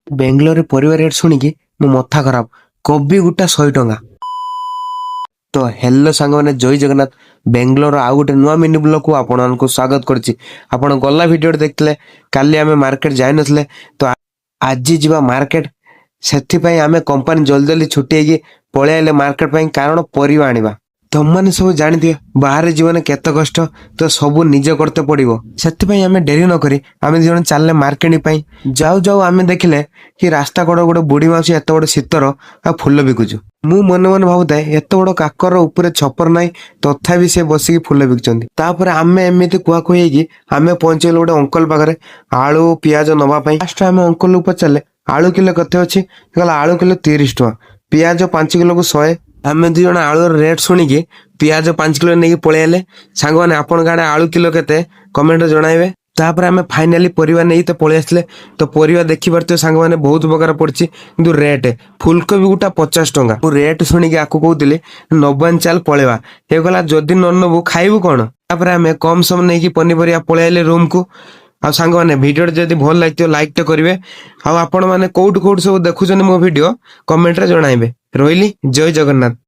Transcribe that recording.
बेंगलोर परिवार रेट शुणिकी मो मथा खराब कोबी गुटा 100 टंका। तो हेलो सांग मैंने जय जगन्नाथ बेंगलोर आउ गोटे नुआ मिनी ब्लॉग को आपको स्वागत करछि। आपण गला वीडियो देखले काली आमे मार्केट जाय नथले तो आज जीवा मार्केट सेथि पई आमे कंपनी जल्दी जल्दी छुट्टी हेगी पळे आइले मार्केट पई कारण परिवा आनिबा। तुम मैंने सब जानी बाहर जीवन केत कष्ट तो सब निजे करते पड़ो से आम डेरी नक आम दिज चलने मार्केटिंग पाई जाऊ जाऊ आम देखले कि रास्ता कड़ गोटे बुढ़ी माउसी एत बड़ शीतर आ फुल बिकुचु। मु मन मन भावुए एत बड़ काकर उपरे छपर नाई तथापि से बसिक फुल बिकुचंती। आम एमती कुआकुई आम पहुंचल गोटे अंकल पाखे आलू पियाज नवापाई। फास्ट आम अंकल पचारे आलू किलो कते अच्छी आलू किलो 30 टଙ୍କା पियाज 5 किलो को 100। आम दु जन आलू रेट शुणिकी पियाज 5 किलो नहीं पलि आले। सांग मैंने आपण आड़े आलू किलो केते कमेंट जनइबे। तापर आम फाइनाली परिवा नहीं तो पलि आसले तो परिवा देखी पारे सांग मैंने बहुत प्रकार पड़ी कि रेट फुलकोबी गुटा 50 टଙ୍କା। रेट शुणिकी आपको कहती 90 चाल पलैवा ये गला जदि न नबू खाइबू कौन। तापर आम कम सम नहीं पनीपरिया पलि आइले रूम को। आ सांग मैंने वीडियो जदि भल लगे लाइक तो करेंगे। आपण मैंने कौट कौट सब देखुं मो वीडियो कमेंट रे जनइबे। रही जय जगन्नाथ।